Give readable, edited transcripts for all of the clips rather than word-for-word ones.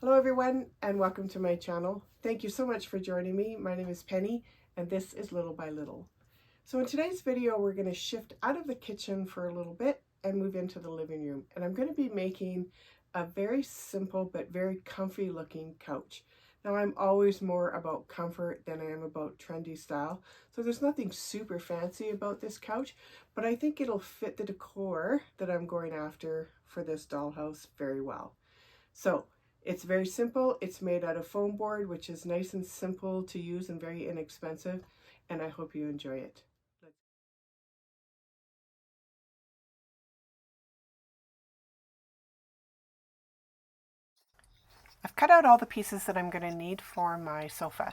Hello everyone and welcome to my channel. Thank you so much for joining me. My name is Penny and this is Little by Little. So in today's video we're going to shift out of the kitchen for a little bit and move into the living room, and I'm going to be making a very simple but very comfy looking couch. Now I'm always more about comfort than I am about trendy style, so there's nothing super fancy about this couch, but I think it'll fit the decor that I'm going after for this dollhouse very well. So it's very simple. It's made out of foam board, which is nice and simple to use and very inexpensive, and I hope you enjoy it. I've cut out all the pieces that I'm going to need for my sofa,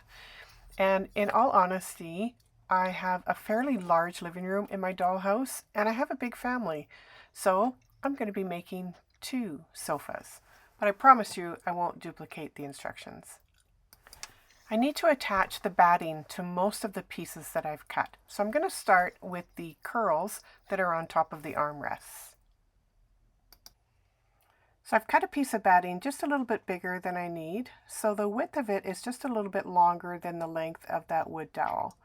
and in all honesty, I have a fairly large living room in my dollhouse and I have a big family, so I'm going to be making 2 sofas, but I promise you I won't duplicate the instructions. I need to attach the batting to most of the pieces that I've cut. So I'm going to start with the curls that are on top of the armrests. So I've cut a piece of batting just a little bit bigger than I need. So the width of it is just a little bit longer than the length of that wood dowel.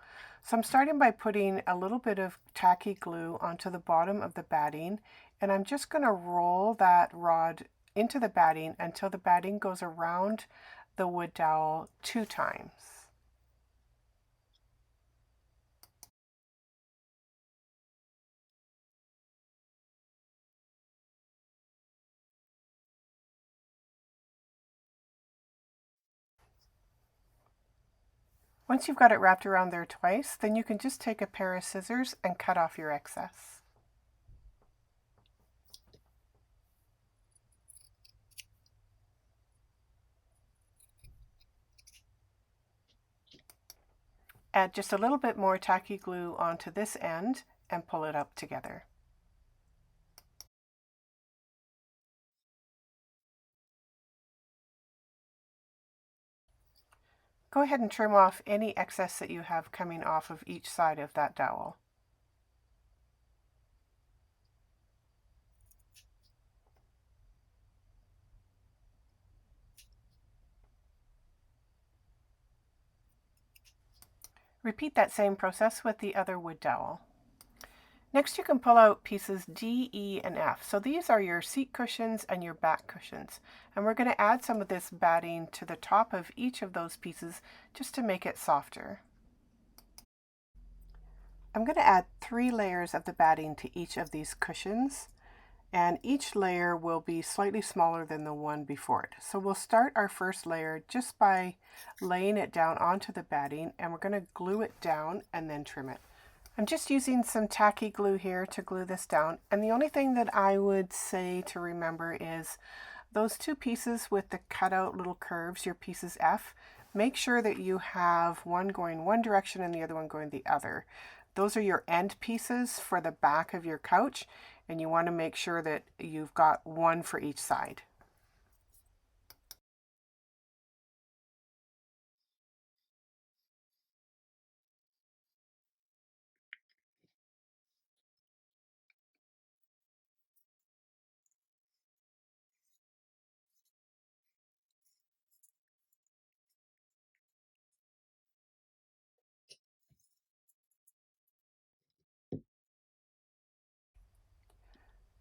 So I'm starting by putting a little bit of tacky glue onto the bottom of the batting, and I'm just going to roll that rod into the batting until the batting goes around the wood dowel 2 times. Once you've got it wrapped around there twice, then you can just take a pair of scissors and cut off your excess. Add just a little bit more tacky glue onto this end and pull it up together. Go ahead and trim off any excess that you have coming off of each side of that dowel. Repeat that same process with the other wood dowel. Next, you can pull out pieces D, E, and F. So these are your seat cushions and your back cushions. And we're going to add some of this batting to the top of each of those pieces just to make it softer. I'm going to add 3 layers of the batting to each of these cushions, and each layer will be slightly smaller than the one before it. So we'll start our first layer just by laying it down onto the batting, and we're going to glue it down and then trim it. I'm just using some tacky glue here to glue this down, and the only thing that I would say to remember is those 2 pieces with the cutout little curves, your pieces F, make sure that you have one going one direction and the other one going the other. Those are your end pieces for the back of your couch, and you want to make sure that you've got one for each side.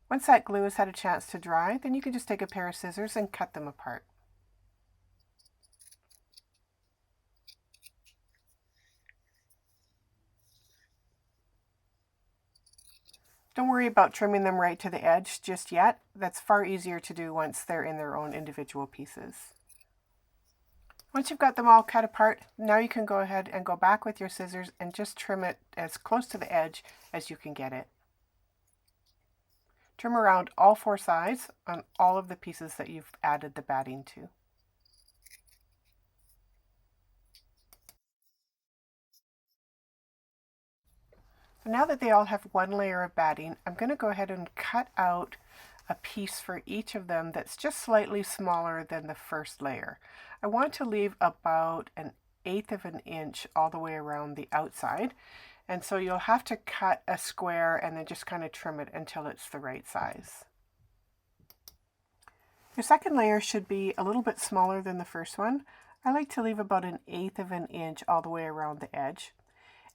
Once that glue has had a chance to dry, then you can just take a pair of scissors and cut them apart. Don't worry about trimming them right to the edge just yet. That's far easier to do once they're in their own individual pieces. Once you've got them all cut apart, now you can go ahead and go back with your scissors and just trim it as close to the edge as you can get it. Trim around all 4 sides on all of the pieces that you've added the batting to. So now that they all have one layer of batting, I'm going to go ahead and cut out a piece for each of them that's just slightly smaller than the first layer. I want to leave about 1/8 of an inch all the way around the outside, and so you'll have to cut a square and then just kind of trim it until it's the right size. Your second layer should be a little bit smaller than the first one. I like to leave about 1/8 of an inch all the way around the edge.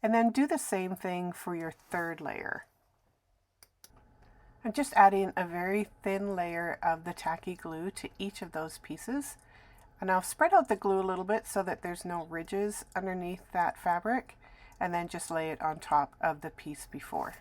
And then do the same thing for your third layer. I'm just adding a very thin layer of the tacky glue to each of those pieces. And I'll spread out the glue a little bit so that there's no ridges underneath that fabric, and then just lay it on top of the piece before.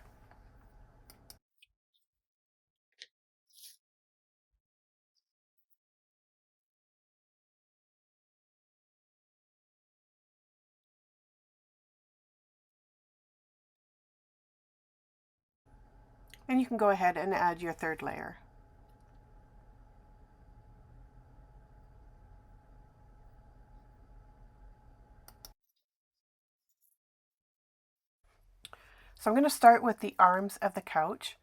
And you can go ahead and add your third layer. So I'm going to start with the arms of the couch.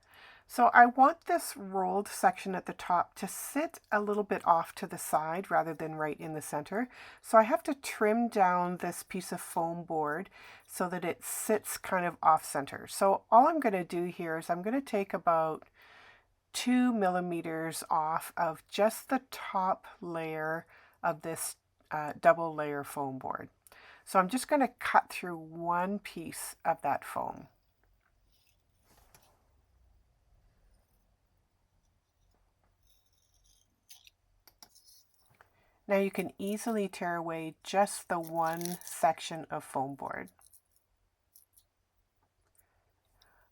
So I want this rolled section at the top to sit a little bit off to the side rather than right in the center. So I have to trim down this piece of foam board so that it sits kind of off center. So all I'm going to do here is I'm going to take about 2 millimeters off of just the top layer of this double layer foam board. So I'm just going to cut through one piece of that foam. Now you can easily tear away just the one section of foam board.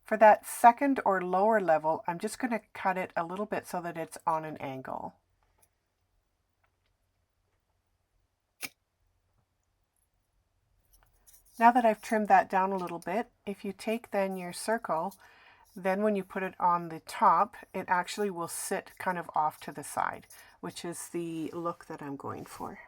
For that second or lower level, I'm just going to cut it a little bit so that it's on an angle. Now that I've trimmed that down a little bit, if you take then your circle, then when you put it on the top, it actually will sit kind of off to the side, which is the look that I'm going for.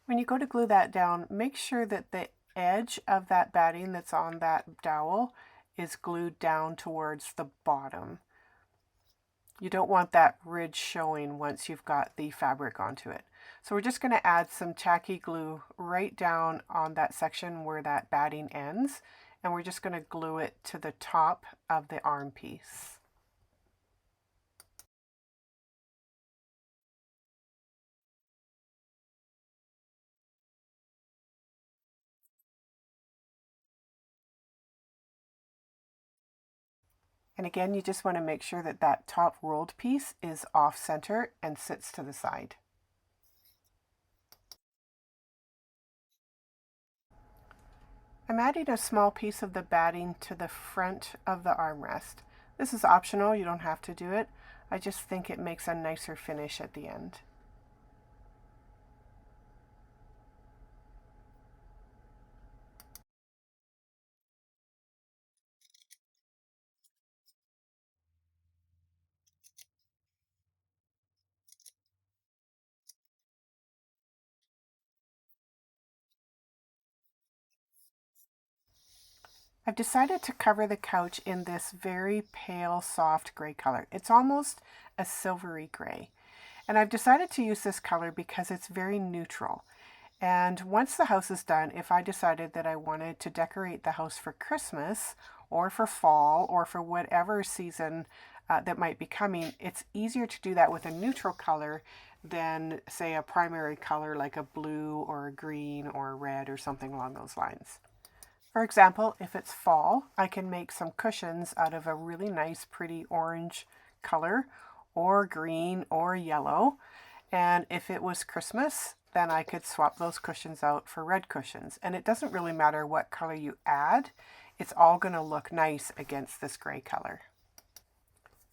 When you go to glue that down, make sure that the edge of that batting that's on that dowel is glued down towards the bottom. You don't want that ridge showing once you've got the fabric onto it. So we're just going to add some tacky glue right down on that section where that batting ends, and we're just going to glue it to the top of the arm piece. And again, you just want to make sure that that top rolled piece is off center and sits to the side. I'm adding a small piece of the batting to the front of the armrest. This is optional, you don't have to do it. I just think it makes a nicer finish at the end. I've decided to cover the couch in this very pale, soft gray color. It's almost a silvery gray. And I've decided to use this color because it's very neutral. And once the house is done, if I decided that I wanted to decorate the house for Christmas or for fall or for whatever season that might be coming, it's easier to do that with a neutral color than, say, a primary color like a blue or a green or a red or something along those lines. For example, if it's fall, I can make some cushions out of a really nice, pretty orange color, or green or yellow. And if it was Christmas, then I could swap those cushions out for red cushions. And it doesn't really matter what color you add, it's all going to look nice against this gray color.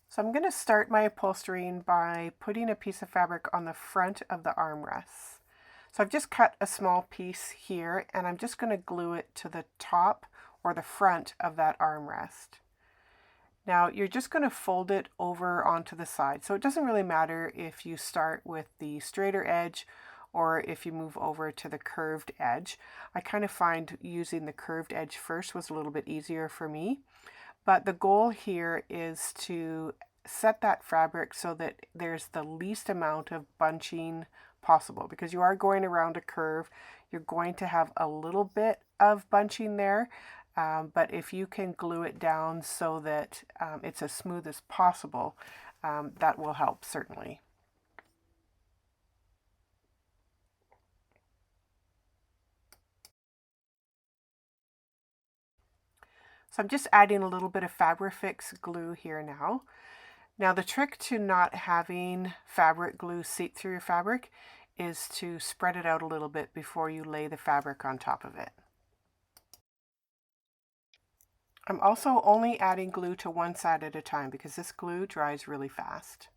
So I'm going to start my upholstering by putting a piece of fabric on the front of the armrests. So I've just cut a small piece here, and I'm just going to glue it to the top or the front of that armrest. Now you're just going to fold it over onto the side. So it doesn't really matter if you start with the straighter edge or if you move over to the curved edge. I kind of find using the curved edge first was a little bit easier for me. But the goal here is to set that fabric so that there's the least amount of bunching possible, because you are going around a curve. You're going to have a little bit of bunching there, but if you can glue it down so that it's as smooth as possible, that will help certainly. So I'm just adding a little bit of Fabrifix glue here now. Now the trick to not having fabric glue seep through your fabric is to spread it out a little bit before you lay the fabric on top of it. I'm also only adding glue to one side at a time because this glue dries really fast.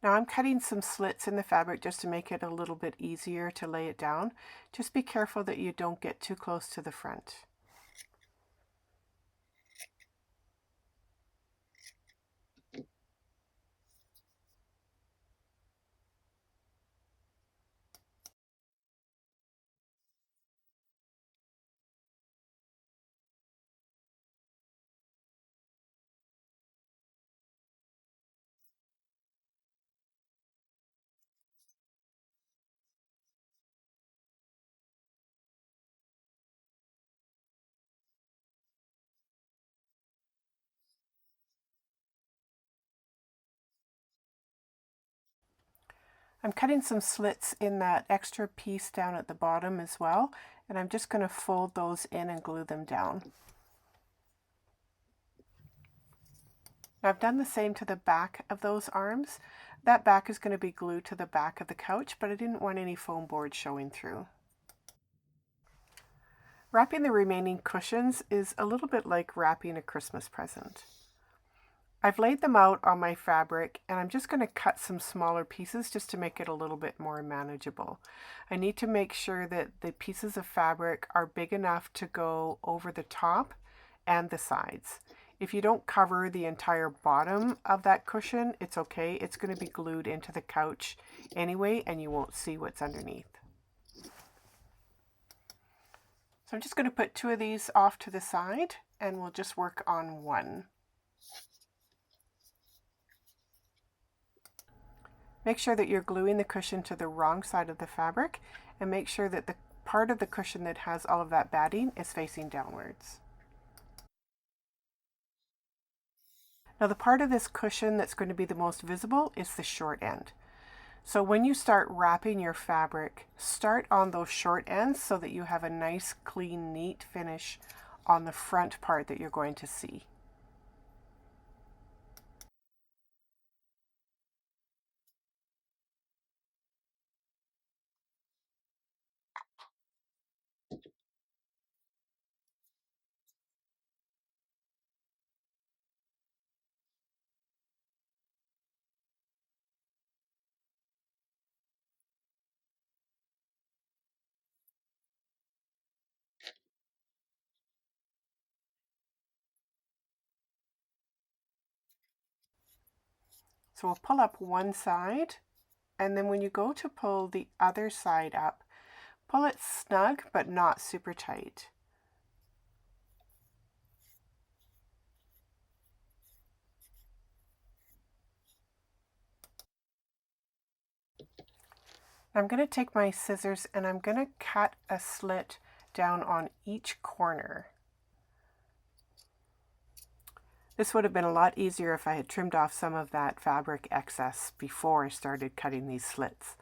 Now I'm cutting some slits in the fabric just to make it a little bit easier to lay it down. Just be careful that you don't get too close to the front. I'm cutting some slits in that extra piece down at the bottom as well, and I'm just going to fold those in and glue them down. Now I've done the same to the back of those arms. That back is going to be glued to the back of the couch, but I didn't want any foam board showing through. Wrapping the remaining cushions is a little bit like wrapping a Christmas present. I've laid them out on my fabric and I'm just going to cut some smaller pieces just to make it a little bit more manageable. I need to make sure that the pieces of fabric are big enough to go over the top and the sides. If you don't cover the entire bottom of that cushion, it's okay. It's going to be glued into the couch anyway and you won't see what's underneath. So I'm just going to put two of these off to the side and we'll just work on one. Make sure that you're gluing the cushion to the wrong side of the fabric and make sure that the part of the cushion that has all of that batting is facing downwards. Now the part of this cushion that's going to be the most visible is the short end. So when you start wrapping your fabric, start on those short ends so that you have a nice, clean, neat finish on the front part that you're going to see. So we'll pull up one side, and then when you go to pull the other side up, pull it snug but not super tight. I'm going to take my scissors and I'm going to cut a slit down on each corner. This would have been a lot easier if I had trimmed off some of that fabric excess before I started cutting these slits.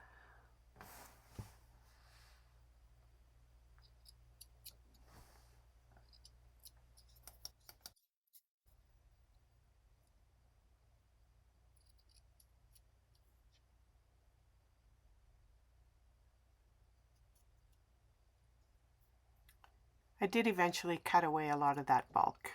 I did eventually cut away a lot of that bulk.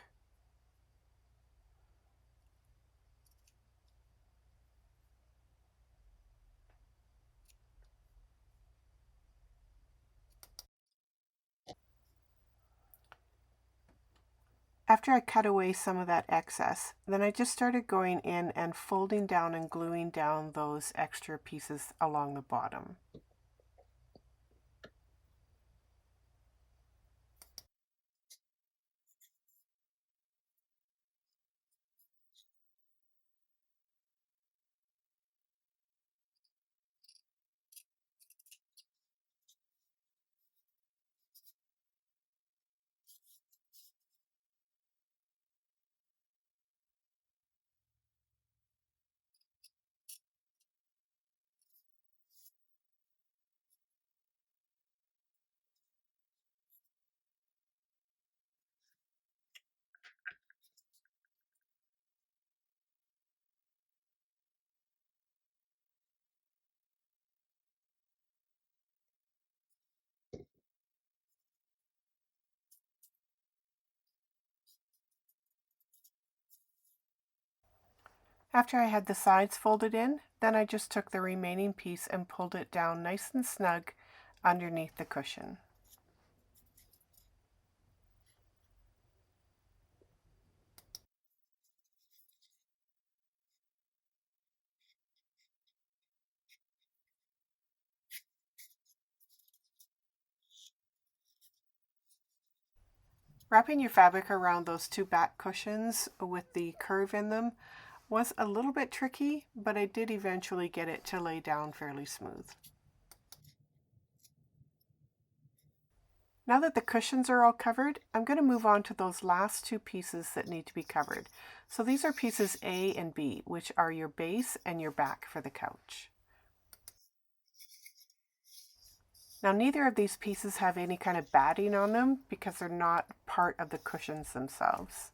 After I cut away some of that excess, then I just started going in and folding down and gluing down those extra pieces along the bottom. After I had the sides folded in, then I just took the remaining piece and pulled it down nice and snug underneath the cushion. Wrapping your fabric around those two back cushions with the curve in them was a little bit tricky, but I did eventually get it to lay down fairly smooth. Now that the cushions are all covered, I'm going to move on to those last two pieces that need to be covered. So these are pieces A and B, which are your base and your back for the couch. Now neither of these pieces have any kind of batting on them because they're not part of the cushions themselves.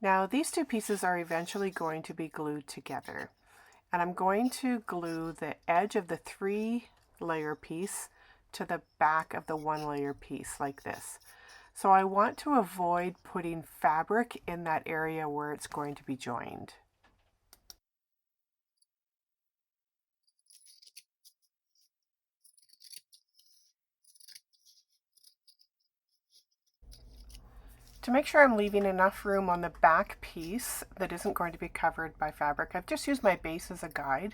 Now these two pieces are eventually going to be glued together. And I'm going to glue the edge of the 3-layer piece to the back of the 1-layer piece like this. So I want to avoid putting fabric in that area where it's going to be joined. To make sure I'm leaving enough room on the back piece that isn't going to be covered by fabric, I've just used my base as a guide,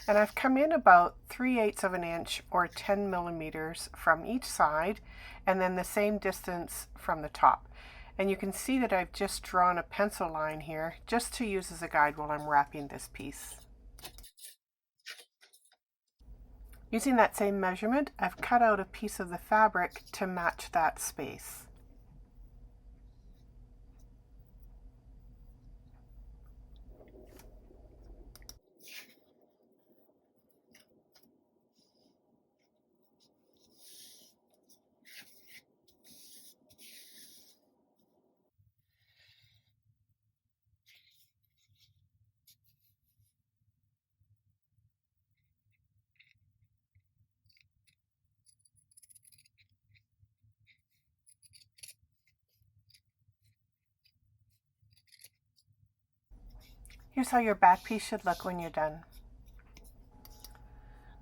and I've come in about 3/8 of an inch or 10 millimeters from each side, and then the same distance from the top. And you can see that I've just drawn a pencil line here just to use as a guide while I'm wrapping this piece. Using that same measurement, I've cut out a piece of the fabric to match that space. Here's how your back piece should look when you're done.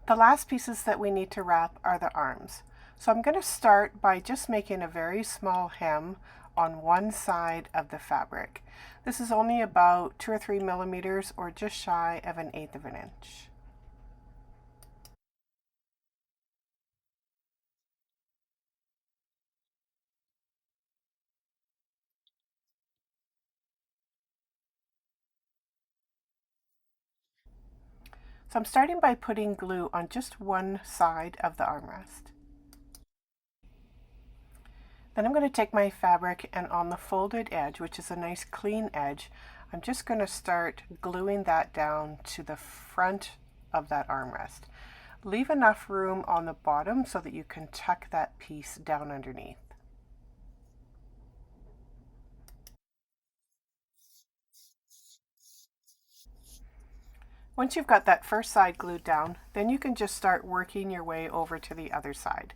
The last pieces that we need to wrap are the arms. So I'm going to start by just making a very small hem on one side of the fabric. This is only about 2 or 3 millimeters or just shy of 1/8 of an inch. So I'm starting by putting glue on just one side of the armrest. Then I'm going to take my fabric and on the folded edge, which is a nice clean edge, I'm just going to start gluing that down to the front of that armrest. Leave enough room on the bottom so that you can tuck that piece down underneath. Once you've got that first side glued down, then you can just start working your way over to the other side.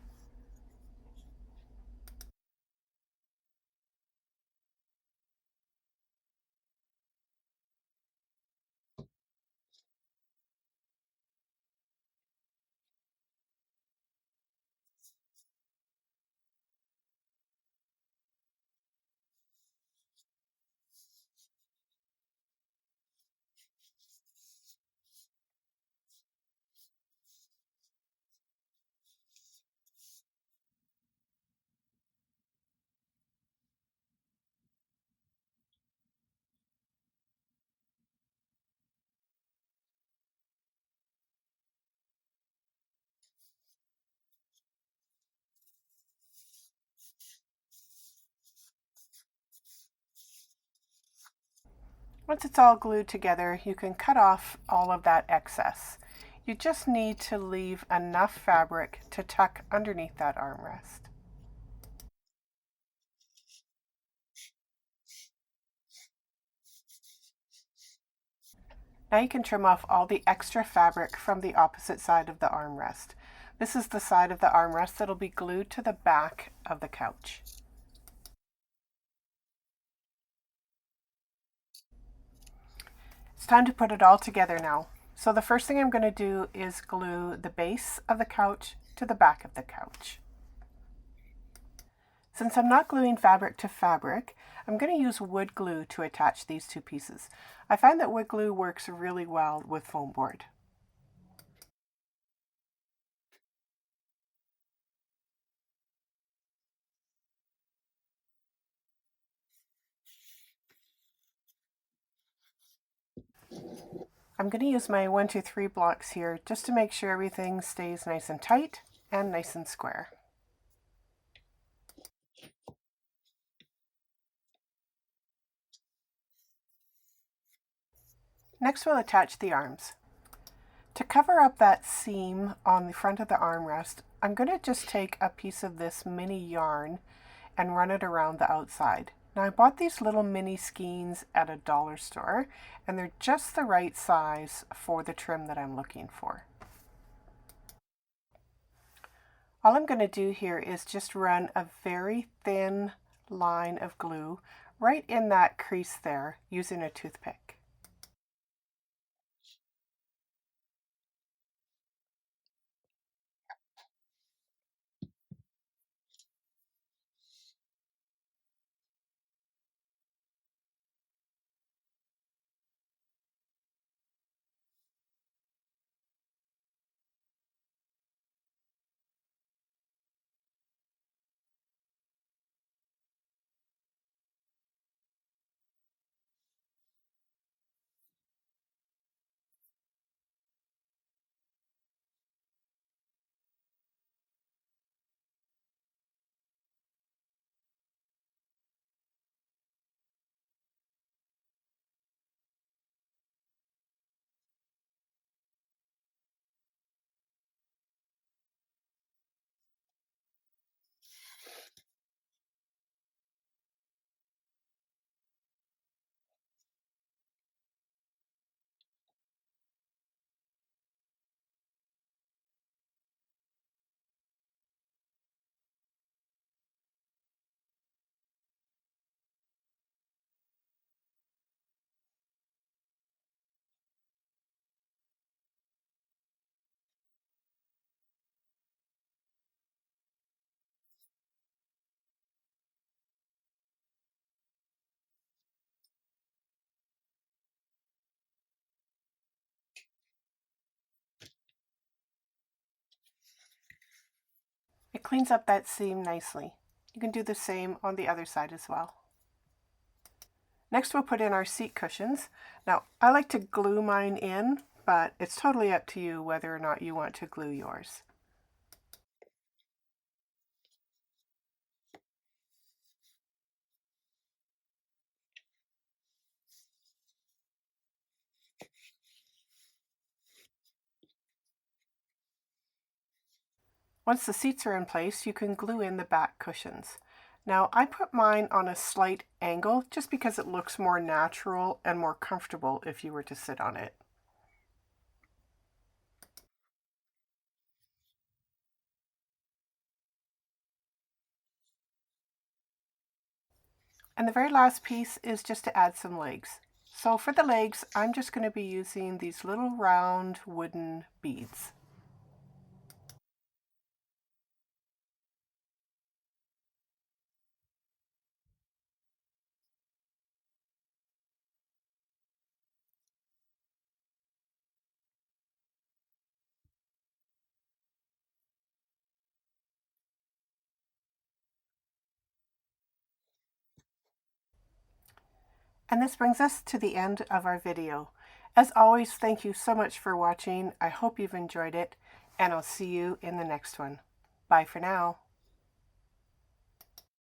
Once it's all glued together, you can cut off all of that excess. You just need to leave enough fabric to tuck underneath that armrest. Now you can trim off all the extra fabric from the opposite side of the armrest. This is the side of the armrest that'll be glued to the back of the couch. It's time to put it all together now. So the first thing I'm going to do is glue the base of the couch to the back of the couch. Since I'm not gluing fabric to fabric, I'm going to use wood glue to attach these two pieces. I find that wood glue works really well with foam board. I'm going to use my 1, 2, 3 blocks here just to make sure everything stays nice and tight and nice and square. Next we'll attach the arms. To cover up that seam on the front of the armrest, I'm going to just take a piece of this mini yarn and run it around the outside. Now I bought these little mini skeins at a dollar store, and they're just the right size for the trim that I'm looking for. All I'm going to do here is just run a very thin line of glue right in that crease there using a toothpick. It cleans up that seam nicely. You can do the same on the other side as well. Next we'll put in our seat cushions. Now I like to glue mine in, but it's totally up to you whether or not you want to glue yours. Once the seats are in place, you can glue in the back cushions. Now I put mine on a slight angle just because it looks more natural and more comfortable if you were to sit on it. And the very last piece is just to add some legs. So for the legs, I'm just going to be using these little round wooden beads. And this brings us to the end of our video. As always, thank you so much for watching. I hope you've enjoyed it, and I'll see you in the next one. Bye for now.